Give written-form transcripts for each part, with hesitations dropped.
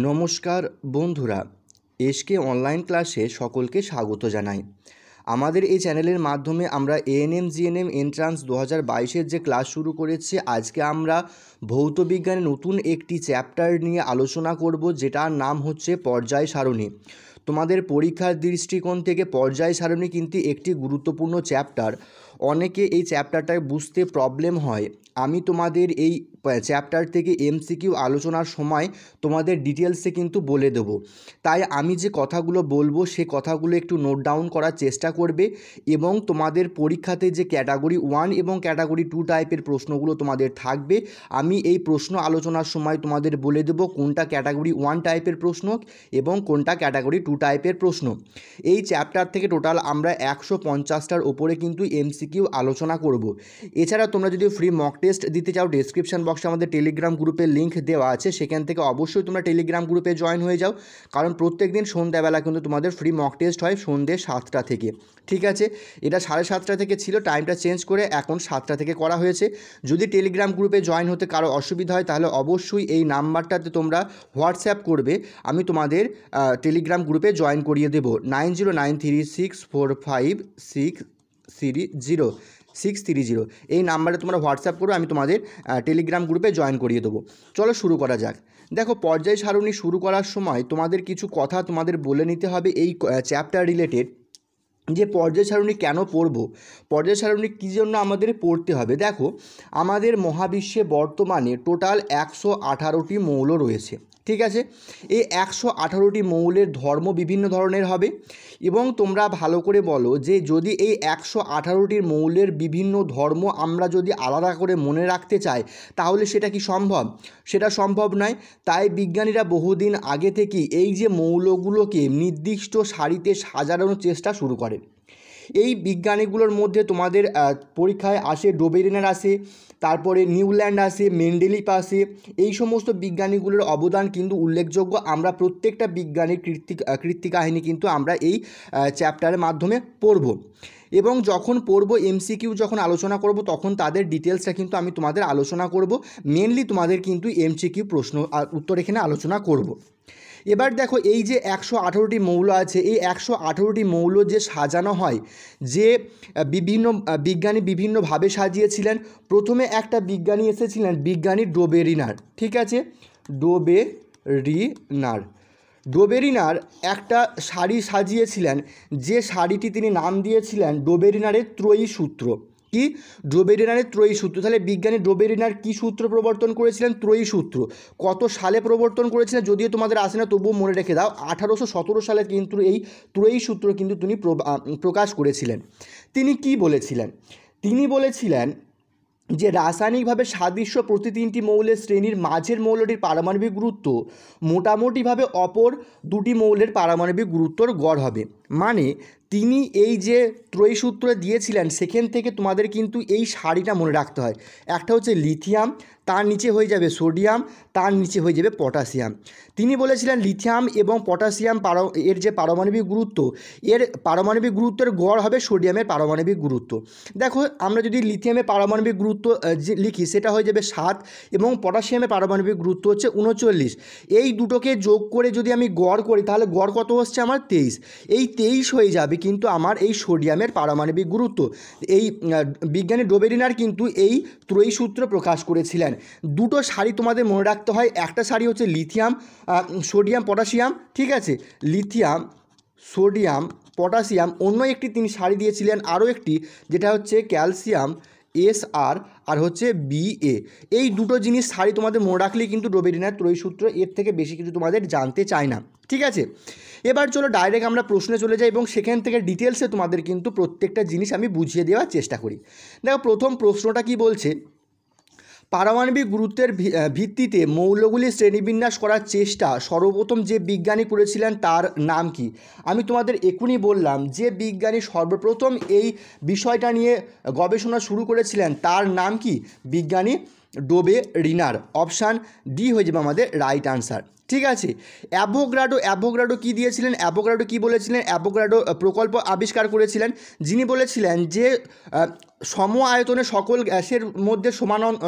নমস্কার বন্ধুরা, SK online ক্লাসে সকলকে স্বাগত জানাই। আমাদের এই চ্যানেলের মাধ্যমে আমরা এএনএম জিএনএম এন্ট্রান্স 2022-এর যে ক্লাস শুরু করেছি, আজকে আমরা ভৌত বিজ্ঞানের নতুন একটি চ্যাপ্টার নিয়ে আলোচনা করব, যেটার নাম হচ্ছে পর্যায় সারণী। তোমাদের পরীক্ষার দৃষ্টিকোণ থেকে পর্যায় সারণী কিন্তু একটি গুরুত্বপূর্ণ চ্যাপ্টার। অনেকে এই চ্যাপ্টারটায় বুঝতে প্রবলেম হয়। আমি তোমাদের এই চ্যাপ্টার থেকে এমসিকিউ আলোচনার সময় তোমাদের ডিটেলসে কিন্তু বলে দেব। তাই আমি যে কথাগুলো বলবো সে কথাগুলো একটু নোট ডাউন করার চেষ্টা করবে এবং তোমাদের পরীক্ষাতে যে ক্যাটাগরি 1 এবং ক্যাটাগরি 2 টাইপের প্রশ্নগুলো তোমাদের থাকবে, আমি এই প্রশ্ন আলোচনার সময় তোমাদের বলে দেব কোনটা ক্যাটাগরি 1 টাইপের প্রশ্ন এবং কোনটা ক্যাটাগরি 2 টাইপের প্রশ্ন। এই চ্যাপ্টার থেকে টোটাল আমরা 150টার ওপরে কিন্তু এমসিকিউ আলোচনা করব। এছাড়া তোমরা যদি ফ্রি মক টেস্ট দিতে চাও, ডেসক্রিপশন বক্সে আমাদের টেলিগ্রাম গ্রুপের লিঙ্ক দেওয়া আছে, সেখান থেকে অবশ্যই তোমরা টেলিগ্রাম গ্রুপে জয়েন হয়ে যাও, কারণ প্রত্যেক দিন সন্ধ্যাবেলা কিন্তু তোমাদের ফ্রি মক টেস্ট হয় সন্ধ্যে 7টা থেকে। ঠিক আছে, এটা 7:30 থেকে ছিল, টাইমটা চেঞ্জ করে এখন 7টা থেকে করা হয়েছে। যদি টেলিগ্রাম গ্রুপে জয়েন হতে কারো অসুবিধা হয় তাহলে অবশ্যই এই নাম্বারটাতে তোমরা হোয়াটসঅ্যাপ করবে, আমি তোমাদের টেলিগ্রাম গ্রুপে জয়েন করিয়ে দেবো। 9093645630 এই নাম্বারে তোমরা হোয়াটসঅ্যাপ করো, আমি তোমাদের টেলিগ্রাম গ্রুপে জয়েন করিয়ে দেবো। চলো শুরু করা যাক। দেখো, পর্যায় সারণী শুরু করার সময় তোমাদের কিছু কথা তোমাদের বলে নিতে হবে এই চ্যাপ্টার রিলেটেড, যে পর্যায় সারণী কেন পড়ব, পর্যায় সারণী কী জন্য আমাদের পড়তে হবে। দেখো, আমাদের মহাবিশ্বে বর্তমানে টোটাল 118টি মৌল রয়েছে। ঠিক আছে, এই 118টি মৌলের ধর্ম বিভিন্ন ধরনের হবে এবং তোমরা ভালো করে বলো যে যদি এই 118টির মৌলের বিভিন্ন ধর্ম আমরা যদি আলাদা করে মনে রাখতে চাই তাহলে সেটা কি সম্ভব? সেটা সম্ভব নয়। তাই বিজ্ঞানীরা বহুদিন আগে থেকেই এই যে মৌলগুলোকে নির্দিষ্ট সারিতে সাজানোর চেষ্টা শুরু করে। এই বিজ্ঞানীগুলোর মধ্যে তোমাদের পরীক্ষায় আসে ডোবেরিনার আসে, তারপরে নিউল্যান্ড আসে, মেন্ডেলিপ আসে। এই সমস্ত বিজ্ঞানীগুলোর অবদান কিন্তু উল্লেখযোগ্য। আমরা প্রত্যেকটা বিজ্ঞানীর কীর্তি কাহিনী কিন্তু আমরা এই চ্যাপ্টারের মাধ্যমে পড়ব এবং যখন পড়ব এমসিকিউ যখন আলোচনা করব তখন তাদের ডিটেলসটা কিন্তু আমি তোমাদের আলোচনা করব। মেনলি তোমাদের কিন্তু এমসিকিউ প্রশ্ন উত্তর এখানে আলোচনা করব। এবার দেখো, এই যে 118টি মৌল আছে, এই 118টি মৌল যে সাজানো হয়, যে বিভিন্ন বিজ্ঞানী বিভিন্নভাবে সাজিয়েছিলেন। প্রথমে একটা বিজ্ঞানী এসেছিলেন, বিজ্ঞানী ডোবেরিনার। ঠিক আছে, ডোবেরিনার একটা সারি সাজিয়েছিলেন, যে সারিটি তিনি নাম দিয়েছিলেন ডোবেরিনারের ত্রয়ী সূত্র। কি? ডোবেরিনারের ত্রয়ী সূত্র। তাহলে বিজ্ঞানী ডোবেরিনার কি সূত্র প্রবর্তন করেছিলেন? ত্রয়ী সূত্র। কত সালে প্রবর্তন করেছিলেন যদিও তোমাদের আসে না, তবুও মনে রেখে দাও, 1817 সালে কিন্তু এই ত্রয়ী সূত্র কিন্তু তিনি প্রকাশ করেছিলেন। তিনি কি বলেছিলেন? তিনি বলেছিলেন যে রাসায়নিকভাবে সাদৃশ্য প্রতি 3টি মৌলের শ্রেণীর মাঝের মৌলটির পারমাণবিক গুরুত্ব মোটামুটিভাবে অপর 2টি মৌলের পারমাণবিক গুরুত্বর গড় হবে। মানে তিনি এই যে ত্রয়ী সূত্র দিয়েছিলেন সেখান থেকে তোমাদের কিন্তু এই সারিটা মনে রাখতে হয়। একটা হচ্ছে লিথিয়াম, তার নিচে হয়ে যাবে সোডিয়াম, তার নিচে হয়ে যাবে পটাশিয়াম। তিনি বলেছিলেন লিথিয়াম এবং পটাশিয়াম এর যে পারমাণবিক গুরুত্ব, এর পারমাণবিক গুরুত্বের গড় হবে সোডিয়ামের পারমাণবিক গুরুত্ব। দেখো, আমরা যদি লিথিয়ামের পারমাণবিক গুরুত্ব লিখি সেটা হয়ে যাবে 7 এবং পটাশিয়ামের পারমাণবিক গুরুত্ব হচ্ছে 39। এই দুটোকে যোগ করে যদি আমি গড় করি তাহলে গড় কত হচ্ছে আমার 23। এই 23 হয়ে যাবে কিন্তু আমার এই সোডিয়ামের পারমাণবিক গুরুত্ব। এই বিজ্ঞানী ডোবেরিনার কিন্তু এই ত্রয়ী সূত্র প্রকাশ করেছিলেন। দুটো সারি তোমাদের মনে রাখতে হয়, একটা সারি হচ্ছে লিথিয়াম সোডিয়াম পটাশিয়াম। ঠিক আছে, লিথিয়াম সোডিয়াম পটাশিয়াম। অন্য একটি তিনি সারি দিয়েছিলেন আরও একটি, যেটা হচ্ছে ক্যালসিয়াম SR আর হচ্ছে BA। এই দুটো জিনিস সারি তোমাদের মনে রাখলেই কিন্তু ডোবেরিনার ত্রয়ী সূত্র, এর থেকে বেশি কিছু তোমাদের জানতে চাই না। ঠিক আছে, এবার চলো ডাইরেক্ট আমরা প্রশ্নে চলে যাই এবং সেখান থেকে ডিটেলসে তোমাদের কিন্তু প্রত্যেকটা জিনিস আমি বুঝিয়ে দেওয়ার চেষ্টা করি। দেখো, প্রথম প্রশ্নটা কি বলছে, পারমাণবিক গুরুত্বের ভিত্তিতে মৌলগুলি শ্রেণীবিন্যাস করার চেষ্টা সর্বপ্রথম যে বিজ্ঞানী করেছিলেন তার নাম কি? আমি তোমাদের এখনই বললাম যে বিজ্ঞানী সর্বপ্রথম এই বিষয়টা নিয়ে গবেষণা শুরু করেছিলেন তার নাম কি? বিজ্ঞানী ডোবেরিনার। অপশান ডি হয়ে যাবে আমাদের রাইট আনসার। ঠিক আছে। অ্যাভোগাড্রো কী দিয়েছিলেন, অ্যাভোগাড্রো কী বলেছিলেন, অ্যাভোগাড্রো প্রকল্প আবিষ্কার করেছিলেন, যিনি বলেছিলেন যে সম আয়তনে সকল গ্যাসের মধ্যে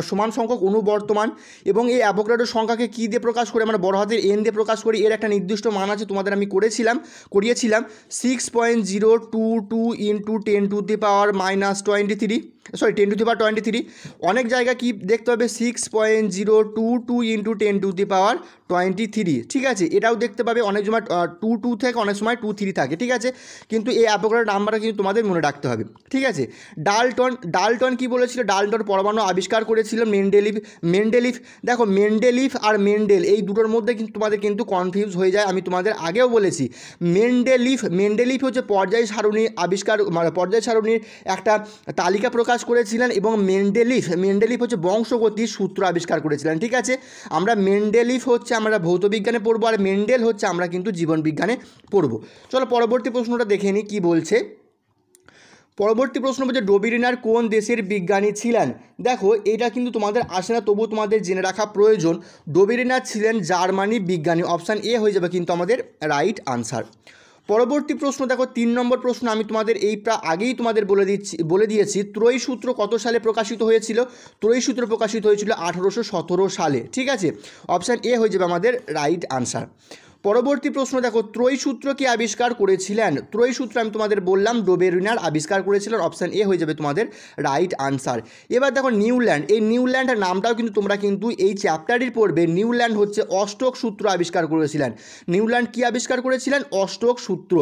সমান সংখ্যক অণু বর্তমান, এবং এই অ্যাভোগাড্রোর সংখ্যাকে কী দিয়ে প্রকাশ করে, আমরা বড় হাতের এন দিয়ে প্রকাশ করি। এর একটা নির্দিষ্ট মান আছে, তোমাদের আমি করিয়েছিলাম 6.022 ইন্টু 10⁻23 10⁻23। অনেক জায়গায় কি দেখতে হবে 6.022 ইন্টু 10⁻23, ঠিক আছে। এটাও দেখতে পাবে অনেক সময় 2 থেকে অনেক সময় 2 থাকে, ঠিক আছে। কিন্তু এই অ্যাভোগাড্রোর নাম্বারটা কিন্তু তোমাদের মনে রাখতে হবে, ঠিক আছে। ডাল্টন কি বলেছিল, ডাল্টন পরমাণু আবিষ্কার করেছিল। মেন্ডেলিফ দেখো, মেন্ডেলিফ আর মেন্ডেল এই দুটোর মধ্যে কিন্তু তোমাদের কিন্তু কনফিউজ হয়ে যায়। আমি তোমাদের আগেও বলেছি মেন্ডেলিফ হচ্ছে পর্যায় সারণীর একটা তালিকা প্রকাশ করেছিলেন, এবং মেন্ডেলিফ হচ্ছে বংশগতির সূত্র আবিষ্কার করেছিলেন, ঠিক আছে। আমরা মেন্ডেলিফ হচ্ছে আমরা ভৌতবিজ্ঞানে পড়বো, আর মেন্ডেল হচ্ছে আমরা কিন্তু জীবনবিজ্ঞানে পড়বো। চলো পরবর্তী প্রশ্নটা দেখে নিই কী বলছে। পরবর্তী প্রশ্ন বলছে ডোবেরিনার কোন দেশের বিজ্ঞানী ছিলেন। দেখো এটা কিন্তু তোমাদের আসে না, তবুও তোমাদের জেনে রাখা প্রয়োজন। ডোবেরিনার ছিলেন জার্মানি বিজ্ঞানী। অপশান এ হয়ে যাবে কিন্তু আমাদের রাইট আনসার। পরবর্তী প্রশ্ন দেখো 3 নম্বর প্রশ্ন। আমি তোমাদের আগেই তোমাদের বলে দিয়েছি ত্রয়ী সূত্র কত সালে প্রকাশিত হয়েছিল। ত্রয়ী সূত্র প্রকাশিত হয়েছিল 1817 সালে, ঠিক আছে। অপশান এ হয়ে যাবে আমাদের রাইট আনসার। পরবর্তী প্রশ্ন দেখো ত্রয়ী সূত্র কি আবিষ্কার করেছিলেন। ত্রয়ী সূত্র আমি তোমাদের বললাম ডোবেরিনার আবিষ্কার করেছিলেন। অপশান এ হয়ে যাবে তোমাদের রাইট আনসার। এবার দেখো নিউল্যান্ড, এই নিউল্যান্ড নামটাও কিন্তু তোমরা কিন্তু এই চ্যাপ্টারই পড়বে। নিউল্যান্ড হচ্ছে অষ্টক সূত্র আবিষ্কার করেছিলেন। নিউল্যান্ড কি আবিষ্কার করেছিলেন, অষ্টক সূত্র।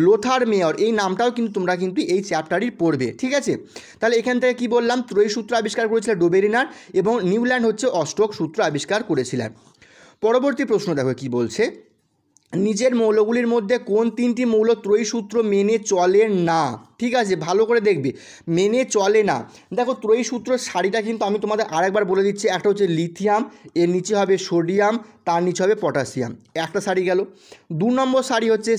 লোথার মেয়র এই নামটাও কিন্তু তোমরা কিন্তু এই চ্যাপ্টারই পড়বে, ঠিক আছে। তাহলে এখান থেকে কি বললাম, ত্রয়ী সূত্র আবিষ্কার করেছিলেন ডোবেরিনার, এবং নিউল্যান্ড হচ্ছে অষ্টক সূত্র আবিষ্কার করেছিলেন। পরবর্তী প্রশ্ন দেখো কি বলছে, নিচের মৌলগুলির মধ্যে কোন 3টি মৌল ত্রয়ী সূত্র মেনে চলে না। ঠিক আছে, ভালো করে দেখবে, মেনে চলে না। দেখো ত্রয়ী সূত্রের সারিটা কিন্তু আমি তোমাদের আরেকবার বলে দিচ্ছি। একটা হচ্ছে লিথিয়াম, এর নিচে হবে সোডিয়াম, তার নিচে হবে পটাশিয়াম, একটা সারি গেল। 2 নম্বর সারি হচ্ছে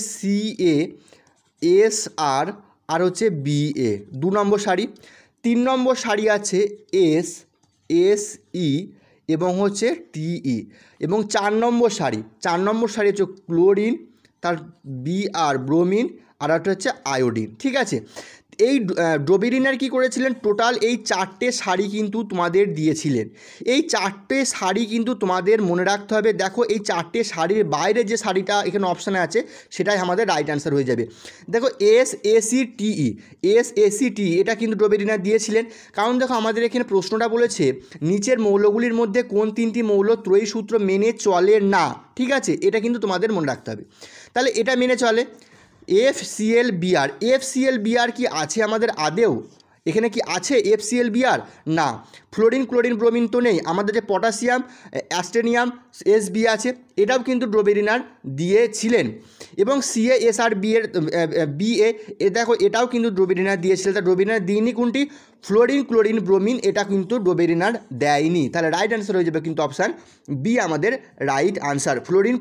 CaSr আর হচ্ছে Ba, 2 নম্বর সারি। 3 নম্বর সারি আছে SE এবং হচ্ছে TE, এবং 4 নম্বর সারি হচ্ছে ক্লোরিন, তার Br ব্রোমিন, আর একটা হচ্ছে আয়োডিন, ঠিক আছে। এই ডোবেরিনার কী করেছিলেন, টোটাল এই 4টে সারি কিন্তু তোমাদের দিয়েছিলেন। এই 4টে সারি কিন্তু তোমাদের মনে রাখতে হবে। দেখো এই 4টে সারির বাইরে যে সারিটা এখানে অপশানে আছে সেটাই আমাদের রাইট অ্যান্সার হয়ে যাবে। দেখো SACTE এটা কিন্তু ডোবেরিনার দিয়েছিলেন। কারণ দেখো আমাদের এখানে প্রশ্নটা বলেছে নিচের মৌলগুলির মধ্যে কোন 3টি মৌল ত্রয়ী সূত্র মেনে চলে না, ঠিক আছে। এটা কিন্তু তোমাদের মনে রাখতে হবে। তাহলে এটা মেনে চলে। FClBr কি আছে আমাদের আদেও? এখানে কি আছে FClBr? না। ফ্লোরিন, ক্লোরিন, ব্রোমিন তো নেই। আমাদের যে পটাশিয়াম, অ্যাস্টেনিয়াম, Sb আছে, এটাও কিন্তু ডোবেরিনার দিয়েছিলেন। এবং CaSrBa দেখো এটাও কিন্তু ডোবেরিনার দিয়েছিলেন। তা ডোবেরিনার দিইনি কোনটি, ফ্লোরিন, ক্লোরিন, ব্রোমিন, এটা কিন্তু ডোবেরিনার দেয়নি। তাহলে রাইট অ্যান্সার হয়ে যাবে কিন্তু অপশান বি আমাদের রাইট আনসার, ফ্লোরিন,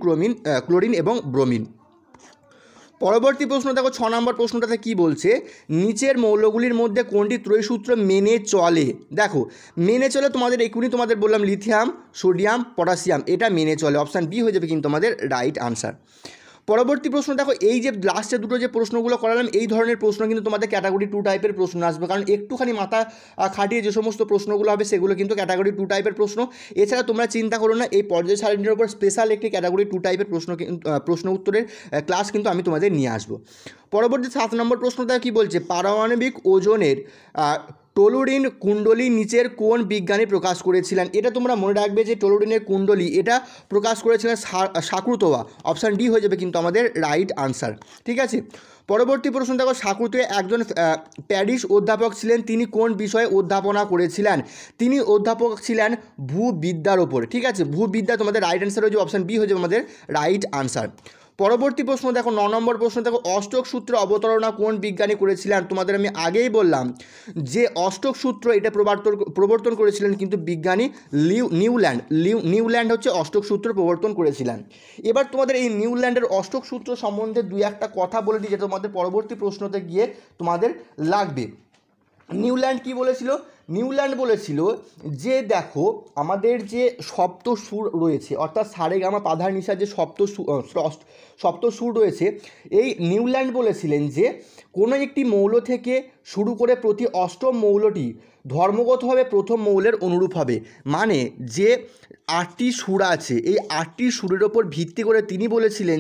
ক্লোরিন এবং ব্রোমিন। পরবর্তী প্রশ্ন দেখো 6 নম্বর প্রশ্নটাতে কি বলছে, নিচের মৌলগুলির মধ্যে কোনটি ত্রয়ী সূত্র মেনে চলে। দেখো মেনে চলে তোমাদের এক্ষুনি তোমাদের বললাম লিথিয়াম, সোডিয়াম, পটাশিয়াম, এটা মেনে চলে। অপশান বি হয়ে যাবে কিন্তু আমাদের রাইট আনসার। পরবর্তী প্রশ্ন দেখো, এই যে লাস্টে দুটো যে প্রশ্নগুলো করালাম এই ধরনের প্রশ্ন কিন্তু তোমাদের ক্যাটাগরি 2 টাইপের প্রশ্ন আসবে। কারণ একটুখানি মাথা খাটিয়ে যে সমস্ত প্রশ্নগুলো হবে সেগুলো কিন্তু ক্যাটাগরি 2 টাইপের প্রশ্ন। এছাড়া তোমরা চিন্তা করো না, এই পর্যায় সারণীর উপর স্পেশাল একটি ক্যাটাগরি 2 টাইপের প্রশ্ন উত্তরের ক্লাস কিন্তু আমি তোমাদের নিয়ে আসবো। পরবর্তী 7 নম্বর প্রশ্নটা কি বলছে, পারমাণবিক ওজনের টলুরিন কুণ্ডলী নিচের কোন বিজ্ঞানী প্রকাশ করেছিলেন। এটা তোমরা মনে রাখবে যে টলুরিনের কুণ্ডলী এটা প্রকাশ করেছিলেন শাকুতোয়া। অপশান ডি হয়ে যাবে কিন্তু আমাদের রাইট আনসার, ঠিক আছে। পরবর্তী প্রশ্ন দেখো, শাকুতোয়া একজন প্যারিস অধ্যাপক ছিলেন, তিনি কোন বিষয়ে অধ্যাপনা করেছিলেন। তিনি অধ্যাপক ছিলেন ভূবিদ্যার ওপর, ঠিক আছে। ভূবিদ্যা তোমাদের রাইট আনসার হয়ে যাবে, অপশান বি হয়ে যাবে আমাদের রাইট আনসার। পরবর্তী প্রশ্ন দেখো 9 নম্বর প্রশ্ন দেখো, অষ্টক সূত্র অবতারণা কোন বিজ্ঞানী করেছিলেন। তোমাদের আমি আগেই বললাম যে অষ্টক সূত্র এটা প্রবর্তন করেছিলেন কিন্তু বিজ্ঞানী নিউল্যান্ড হচ্ছে অষ্টক সূত্র প্রবর্তন করেছিলেন। এবার তোমাদের এই নিউল্যান্ডের অষ্টক সূত্র সম্বন্ধে 2-1টা কথা বলে দিই, যেটা তোমাদের পরবর্তী প্রশ্নতে গিয়ে তোমাদের লাগবে। নিউল্যান্ড কি বলেছিল নিউল্যান্ড বলেছিল যে দেখো আমাদের যে সপ্ত সুর রয়েছে, অর্থাৎ সারেগামা পাধা নিশা যে সপ্ত সুর রয়েছে, এই নিউল্যান্ড বলেছিলেন যে কোনো একটি মৌল থেকে শুরু করে প্রতি অষ্টম মৌলটি ধর্মগতভাবে প্রথম মৌলের অনুরূপ হবে। মানে যে 8টি সুর আছে, এই 8টি সুরের ওপর ভিত্তি করে তিনি বলেছিলেন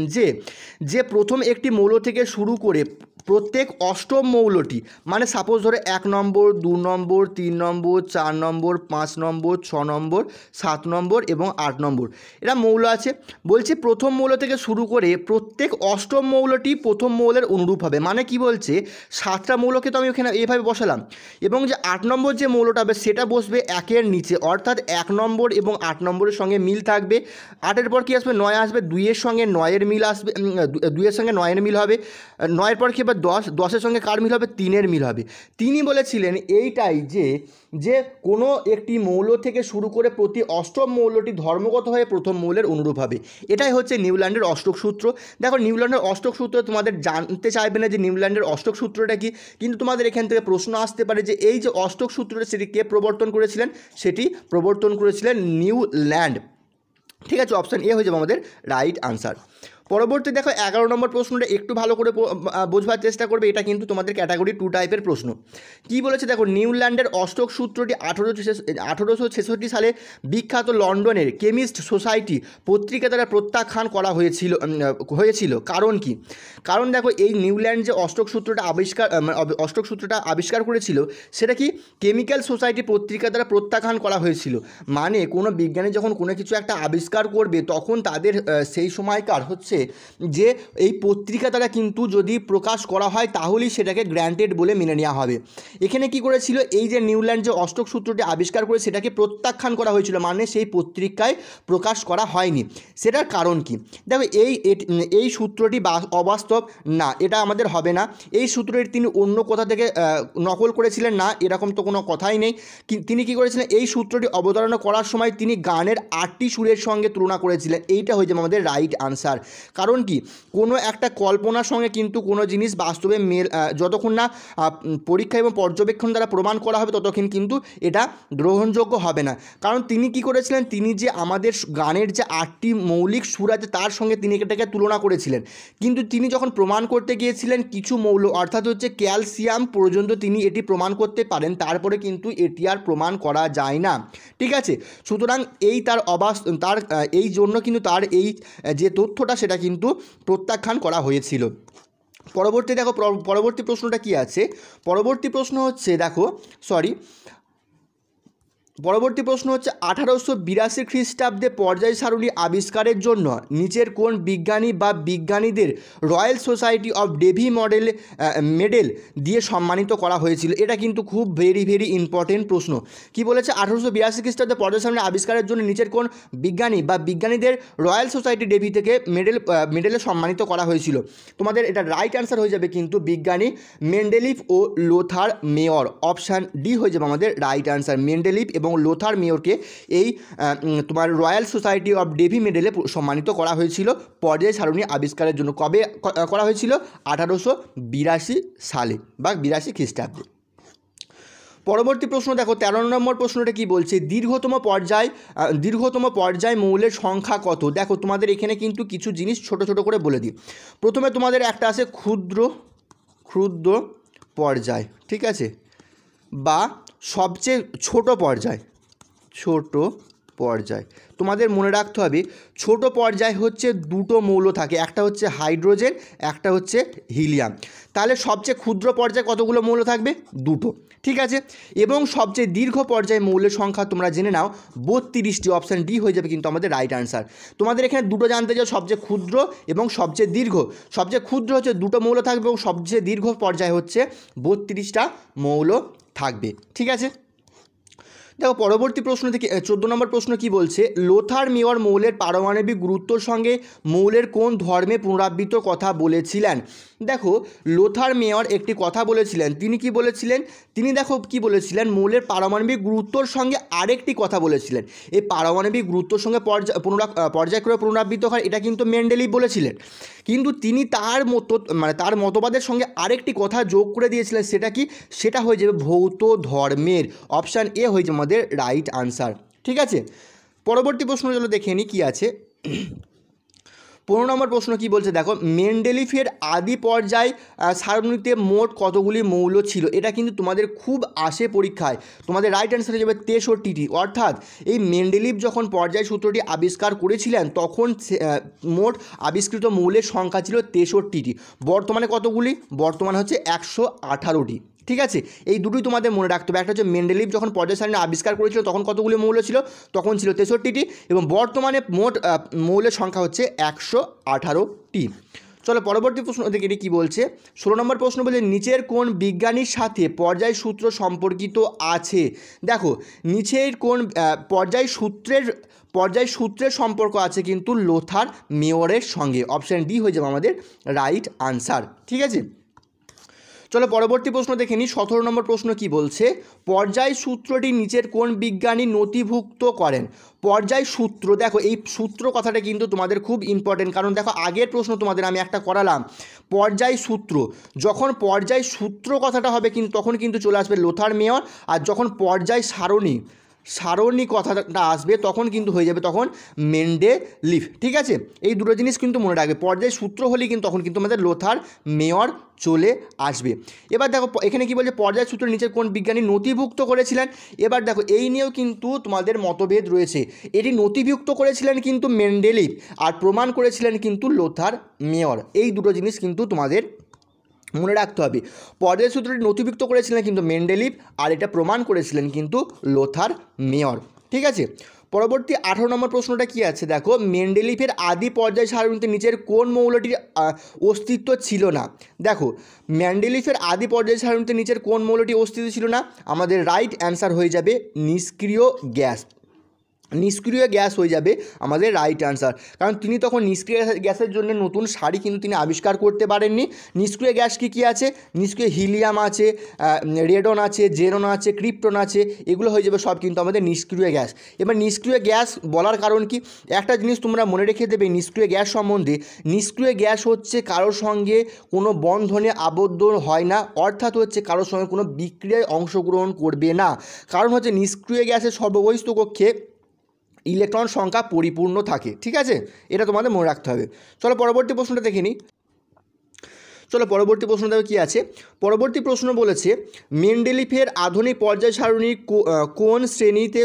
যে প্রথম একটি মৌল থেকে শুরু করে প্রত্যেক অষ্টম মৌলটি, মানে সাপোজ ধরে 1 নম্বর, 2 নম্বর, 3 নম্বর, 4 নম্বর, 5 নম্বর, 6 নম্বর, 7 নম্বর এবং 8 নম্বর এরা মৌল আছে, বলছে প্রথম মৌল থেকে শুরু করে প্রত্যেক অষ্টম মৌলটি প্রথম মৌলের অনুরূপ হবে। মানে কি বলছে, 7টা মৌলকে তো আমি ওখানে এইভাবে বসালাম, এবং যে 8 নম্বর যে মৌলটা হবে সেটা বসবে 1-এর নিচে, অর্থাৎ 1 নম্বর এবং 8 নম্বরের সঙ্গে মিল থাকবে। 8-এর পর কি আসবে, 9 আসবে, 2-এর সঙ্গে 9-এর মিল আসবে, 2-এর সঙ্গে 9-এর মিল হবে, 9-এর পর কি হবে 10, 10-এর সঙ্গে কার মিল হবে, 3-এর মিল হবে। তিনি বলেছিলেন এইটাই যে কোনো একটি মৌল থেকে শুরু করে প্রতি অষ্টম মৌলটি ধর্মগতভাবে প্রথম মৌলের অনুরূপ হবে। এটাই হচ্ছে নিউল্যান্ডের অষ্টক সূত্র। দেখো নিউল্যান্ডের অষ্টক সূত্র তোমাদের জানতে চাইবে না যে নিউল্যান্ডের অষ্টক সূত্রটা কি, কিন্তু তোমাদের এখান থেকে প্রশ্ন আসতে পারে যে এই যে অষ্টক সূত্রটা সেটি কে প্রবর্তন করেছিলেন, সেটি প্রবর্তন করেছিলেন নিউল্যান্ড। ঠিক আছে, অপশান এ হয়ে যাবে আমাদের রাইট আনসার। পরবর্তী দেখো 11 নম্বর প্রশ্নটা একটু ভালো করে বোঝবার চেষ্টা করবে, এটা কিন্তু তোমাদের ক্যাটাগরি 2 টাইপের প্রশ্ন। কি বলেছে দেখো, নিউল্যান্ডের অষ্টক সূত্রটি 1866 সালে বিখ্যাত লন্ডনের কেমিস্ট সোসাইটি পত্রিকা দ্বারা প্রত্যাখ্যান করা হয়েছিল। কারণ কি? কারণ দেখো এই নিউল্যান্ড যে অষ্টক সূত্রটা আবিষ্কার করেছিল সেটা কি কেমিক্যাল সোসাইটি পত্রিকা দ্বারা প্রত্যাখ্যান করা হয়েছিল। মানে কোনো বিজ্ঞানী যখন কোনো কিছু একটা আবিষ্কার করবে তখন তাদের সেই সময়কার হচ্ছে যে এই পত্রিকা দ্বারা কিন্তু যদি প্রকাশ করা হয় তাহলেই সেটাকে গ্র্যান্টেড বলে মেনে নেওয়া হবে। এখানে কি করেছিল, এই যে নিউল্যান্ড যে অষ্টক সূত্রটি আবিষ্কার করে সেটাকে প্রত্যাখ্যান করা হয়েছিল, মানে সেই পত্রিকায় প্রকাশ করা হয়নি। সেটার কারণ কি? দেখো এই সূত্রটি অবাস্তব, না এটা আমাদের হবে না। এই সূত্রটি তিনি অন্য কোথা থেকে নকল করেছিলেন না, এরকম তো কোনো কথাই নেই। তিনি কি করেছিলেন, এই সূত্রটি অবতারণা করার সময় তিনি গানের 8টি সুরের সঙ্গে তুলনা করেছিলেন। এইটা হয়ে যাবে আমাদের রাইট আনসার। কারণ কি, কোনো একটা কল্পনার সঙ্গে কিন্তু কোনো জিনিস বাস্তবে যতক্ষণ না পরীক্ষা এবং পর্যবেক্ষণ দ্বারা প্রমাণ করা হবে ততক্ষণ কিন্তু এটা গ্রহণযোগ্য হবে না। কারণ তিনি কি করেছিলেন, তিনি যে আমাদের গানের যে 8টি মৌলিক সুর আছে তার সঙ্গে তিনি এটাকে তুলনা করেছিলেন, কিন্তু তিনি যখন প্রমাণ করতে গিয়েছিলেন কিছু মৌল অর্থাৎ হচ্ছে ক্যালসিয়াম পর্যন্ত তিনি এটি প্রমাণ করতে পারেন, তারপরে কিন্তু এটি আর প্রমাণ করা যায় না। ঠিক আছে, সুতরাং এই জন্য কিন্তু তার এই যে তথ্যটা সেটা কিন্তু প্রত্যাখ্যান করা হয়েছিল। পরবর্তী প্রশ্নটা কি আছে, পরবর্তী প্রশ্ন হচ্ছে 1882 খ্রিস্টাব্দে পর্যায় সারণী আবিষ্কারের জন্য নিচের কোন বিজ্ঞানী বা বিজ্ঞানীদের Royal Society of Davy Medal দিয়ে সম্মানিত করা হয়েছিল? এটা কিন্তু খুব ভেরি ইম্পর্টেন্ট প্রশ্ন। কি বলেছে, 1882 খ্রিস্টাব্দে পর্যায় সারণী আবিষ্কারের জন্য নিচের কোন বিজ্ঞানী বা বিজ্ঞানীদের রয়্যাল সোসাইটি ডেভি থেকে মেডেলে সম্মানিত করা হয়েছিল? তোমাদের এটা রাইট অ্যান্সার হয়ে যাবে কিন্তু বিজ্ঞানী মেন্ডেলিভ ও লোথার মেয়র। অপশান ডি হয়ে যাবে আমাদের রাইট অ্যান্সার। মেন্ডেলিভ এবং লোথার মেয়রকে এই তোমার রয়্যাল সোসাইটি অফ ডেভি মেডেলে সম্মানিত করা হয়েছিল পর্যায় সারণী আবিষ্কারের জন্য। কবে করা হয়েছিল? 1882 সালে বা 82 খ্রিস্টাব্দে। পরবর্তী প্রশ্ন দেখো 13 নম্বর প্রশ্নটা কি বলছে, দীর্ঘতম পর্যায় মৌলের সংখ্যা কত? দেখো তোমাদের এখানে কিন্তু কিছু জিনিস ছোট করে বলে দিই। প্রথমে তোমাদের একটা আছে ক্ষুদ্র পর্যায়, ঠিক আছে, বা সবচেয়ে ছোট পর্যায়। তোমাদের মনে রাখতে হবে ছোট পর্যায় হচ্ছে দুটো মৌল থাকে, একটা হচ্ছে হাইড্রোজেন, একটা হচ্ছে হিলিয়াম। তাহলে সবচেয়ে ক্ষুদ্র পর্যায়ে কতগুলো মৌল থাকবে? দুটো, ঠিক আছে। এবং সবচেয়ে দীর্ঘ পর্যায়ে মৌলের সংখ্যা তোমরা জেনে নাও 32টি। অপশান ডি হয়ে যাবে কিন্তু আমাদের রাইট আনসার। তোমাদের এখানে দুটো জানতে চাও, সবচেয়ে ক্ষুদ্র এবং সবচেয়ে দীর্ঘ। সবচেয়ে ক্ষুদ্র হচ্ছে দুটো মৌল থাকবে এবং সবচেয়ে দীর্ঘ পর্যায় হচ্ছে 32টা মৌল থাকবে, ঠিক আছে। দেখো পরবর্তী প্রশ্ন থেকে 14 নম্বর প্রশ্ন কি বলছে, লোথার মেয়র মৌলের পারমাণবিক গুরুত্বর সঙ্গে মৌলের কোন ধর্মে পুনরাবৃত্ত কথা বলেছিলেন? দেখো লোথার মেয়র একটি কথা বলেছিলেন, তিনি কি বলেছিলেন, তিনি দেখো কি বলেছিলেন, মৌলের পারমাণবিক গুরুত্বর সঙ্গে আরেকটি কথা বলেছিলেন। এই পারমাণবিক গুরুত্বর সঙ্গে পর্যায়ক্রমে পুনরাবৃত্ত হয়, এটা কিন্তু মেন্ডেলিভ বলেছিলেন। কিন্তু তিনি তার মতবাদের সঙ্গে আরেকটি কথা যোগ করে দিয়েছিলেন, সেটা কি? সেটা হয়ে যাবে ভৌত ধর্মের। অপশান এ হয়ে যাবে আমাদের রাইট আনসার। ঠিক আছে, পরবর্তী প্রশ্ন চলো দেখে নিই কী আছে। 15 নম্বর প্রশ্ন কি বলছে দেখো, মেন্ডেলিফের আদি পর্যায় সারণীতে মোট কতগুলি মৌল ছিল? এটা কিন্তু তোমাদের খুব আসে পরীক্ষায়। তোমাদের রাইট অ্যান্সার হয়ে যাবে 63টি। অর্থাৎ এই মেন্ডেলিভ যখন পর্যায় সূত্রটি আবিষ্কার করেছিলেন তখন মোট আবিষ্কৃত মৌলের সংখ্যা ছিল 63টি। বর্তমানে কতগুলি? বর্তমানে হচ্ছে 118টি। ঠিক আছে, এই দুটোই তোমাদের মনে রাখতে হবে। একটা হচ্ছে মেন্ডেলিভ যখন পর্যায় সারণী আবিষ্কার করেছিল তখন কতগুলি মৌল ছিল? তখন ছিল 63টি, এবং বর্তমানে মোট মৌলের সংখ্যা হচ্ছে 118টি। চলো পরবর্তী প্রশ্ন দেখে এটি কী বলছে। 16 নম্বর প্রশ্ন বলছে, নিচের কোন বিজ্ঞানীর সাথে পর্যায় সূত্র সম্পর্কিত আছে? দেখো, নিচের কোন পর্যায় সূত্রের সম্পর্ক আছে কিন্তু লোথার মেয়রের সঙ্গে? অপশান ডি হয়ে যাবে আমাদের রাইট আনসার। ঠিক আছে, চলো পরবর্তী প্রশ্ন দেখে নিই। 17 নম্বর প্রশ্ন কি বলছে, পর্যায় সূত্রটি নিচের কোন বিজ্ঞানী নথিভুক্ত করেন? পর্যায় সূত্র, দেখো এই সূত্র কথাটা কিন্তু তোমাদের খুব ইম্পর্টেন্ট, কারণ দেখো আগের প্রশ্ন তোমাদের আমি একটা করালাম পর্যায় সূত্র, যখন পর্যায় সূত্র কথাটা হবে কিন্তু তখন কিন্তু চলে আসবে লোথার মেয়র, আর যখন পর্যায় সারণী কথাটা আসবে তখন কিন্তু হয়ে যাবে তখন মেন্ডেলিভ। ঠিক আছে, এই দুটো জিনিস কিন্তু মনে রাখবে। পর্যায় সূত্র হলেই কিন্তু তখন কিন্তু আমাদের লোথার মেয়র চলে আসবে। এবার দেখো এখানে কি বলছে, পর্যায় সূত্র নিচের কোন বিজ্ঞানী নথিভুক্ত করেছিলেন? এবার দেখো এই নিয়েও কিন্তু তোমাদের মতভেদ রয়েছে। এটি নথিভুক্ত করেছিলেন কিন্তু মেন্ডেলিভ, আর প্রমাণ করেছিলেন কিন্তু লোথার মেয়র। এই দুটো জিনিস কিন্তু তোমাদের মনে রাখতে হবে। পর্যায় সূত্রটি নথিভুক্ত করেছিলেন কিন্তু মেন্ডেলিভ, আর এটা প্রমাণ করেছিলেন কিন্তু লোথার মেয়র। ঠিক আছে, পরবর্তী 18 নম্বর প্রশ্নটা কি আছে দেখো, মেন্ডেলিভের আদি পর্যায় সারণীতে নিচের কোন মৌলটির অস্তিত্ব ছিল না? দেখো, মেন্ডেলিভের আদি পর্যায় সারণীতে নিচের কোন মৌলটি অস্তিত্ব ছিল না? আমাদের রাইট অ্যান্সার হয়ে যাবে নিষ্ক্রিয় গ্যাস। নিষ্ক্রিয় গ্যাস হয়ে যাবে আমাদের রাইট আনসার, কারণ তিনি তখন নিষ্ক্রিয় গ্যাসের জন্য নতুন সারি কিন্তু তিনি আবিষ্কার করতে পারেননি। নিষ্ক্রিয় গ্যাস কী আছে? নিষ্ক্রিয় হিলিয়াম আছে, রেডন আছে, জেরন আছে, ক্রিপ্টন আছে, এগুলো হয়ে যাবে সব কিন্তু আমাদের নিষ্ক্রিয় গ্যাস। এবার নিষ্ক্রিয় গ্যাস বলার কারণ কি? একটা জিনিস তোমরা মনে রেখে দেবে নিষ্ক্রিয় গ্যাস সম্বন্ধে, নিষ্ক্রিয় গ্যাস হচ্ছে কারোর সঙ্গে কোনো বন্ধনে আবদ্ধ হয় না, অর্থাৎ হচ্ছে কারোর সঙ্গে কোনো বিক্রিয়ায় অংশগ্রহণ করবে না। কারণ হচ্ছে নিষ্ক্রিয় গ্যাসের সর্ববহিস্থ কক্ষে ইলেকট্রন সংখ্যা পরিপূর্ণ থাকে। ঠিক আছে, এটা তোমাদের মনে রাখতে হবে। চলো পরবর্তী প্রশ্নটা দেখে নিই। পরবর্তী প্রশ্নটা কী আছে? পরবর্তী প্রশ্ন বলেছে, মেন্ডেলিভের আধুনিক পর্যায় সারণীর কোন শ্রেণীতে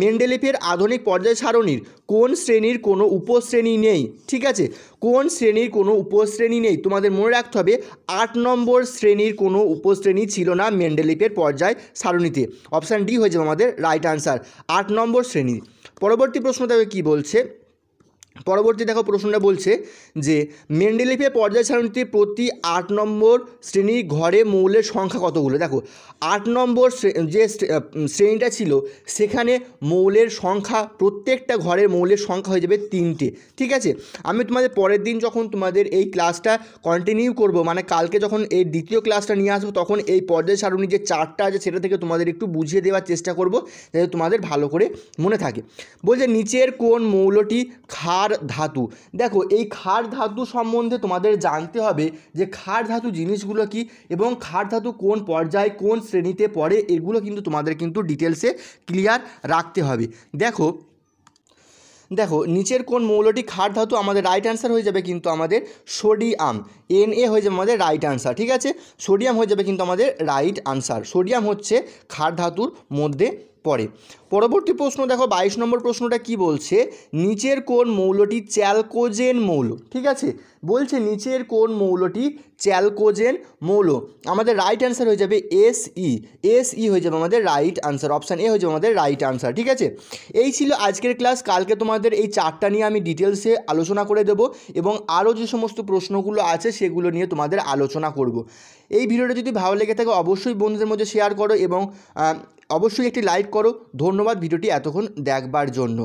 মেন্ডেলিভের আধুনিক পর্যায় সারণীর কোন শ্রেণীর কোনো উপশ্রেণী নেই? ঠিক আছে, কোন শ্রেণীর কোনো উপশ্রেণী নেই? তোমাদের মনে রাখতে হবে 8 নম্বর শ্রেণীর কোনো উপশ্রেণী ছিল না মেন্ডেলিভের পর্যায় সারণীতে। অপশান ডি হয়ে যাবে আমাদের রাইট আনসার, 8 নম্বর শ্রেণী। পরবর্তী প্রশ্নটা কী বলছে? পরবর্তী দেখো প্রশ্নটা বলছে যে মেন্ডেলিভের পর্যায় সারণীতে প্রতি 8 নম্বর শ্রেণীর ঘরে মৌলের সংখ্যা কতগুলো? দেখো 8 নম্বর যে শ্রেণীটা ছিল সেখানে মৌলের সংখ্যা, প্রত্যেকটা ঘরের মৌলের সংখ্যা হয়ে যাবে 3টে। ঠিক আছে, আমি তোমাদের পরের দিন যখন তোমাদের এই ক্লাসটা কন্টিনিউ করব, মানে কালকে যখন এই দ্বিতীয় ক্লাসটা নিয়ে আসবো, তখন এই পর্যায় সারণী যে চার্টটা আছে সেটা থেকে তোমাদের একটু বুঝিয়ে দেওয়ার চেষ্টা করব যাতে তোমাদের ভালো করে মনে থাকে। বলছে নিচের কোন মৌলটি ক্ষার ধাতু? দেখো এই ক্ষার ধাতু সম্বন্ধে তোমাদের জানতে হবে যে ক্ষার ধাতু জিনিসগুলো কি এবং ক্ষার ধাতু কোন পর্যায়ে কোন শ্রেণীতে পড়ে, এগুলো কিন্তু তোমাদের কিন্তু ডিটেলসে ক্লিয়ার রাখতে হবে। দেখো নিচের কোন মৌলটি ক্ষার ধাতু? আমাদের রাইট অ্যান্সার হয়ে যাবে কিন্তু আমাদের সোডিয়াম, Na হয়ে যাবে আমাদের রাইট আনসার। ঠিক আছে, সোডিয়াম হয়ে যাবে কিন্তু আমাদের রাইট আনসার। সোডিয়াম হচ্ছে ক্ষার ধাতুর মধ্যে পড়ে। পরবর্তী প্রশ্ন দেখো 22 নম্বর প্রশ্নটা কি বলছে, নিচের কোন মৌলটি চ্যালকোজেন মৌল? ঠিক আছে, বলছে নিচের কোন মৌলটি চ্যালকোজেন মৌল? আমাদের রাইট অ্যান্সার হয়ে যাবে এসই হয়ে যাবে আমাদের রাইট আনসার। অপশান এ হয়ে যাবে আমাদের রাইট আনসার। ঠিক আছে, এই ছিল আজকের ক্লাস। কালকে তোমাদের এই চারটা নিয়ে আমি ডিটেলসে আলোচনা করে দেবো এবং আরও যে সমস্ত প্রশ্নগুলো আছে সেগুলো নিয়ে তোমাদের আলোচনা করব। এই ভিডিওটা যদি ভালো লেগে থাকে অবশ্যই বন্ধুদের মধ্যে শেয়ার করো এবং অবশ্যই একটি লাইক করো। ধন্যবাদ ভিডিওটি এতক্ষণ দেখবার জন্য।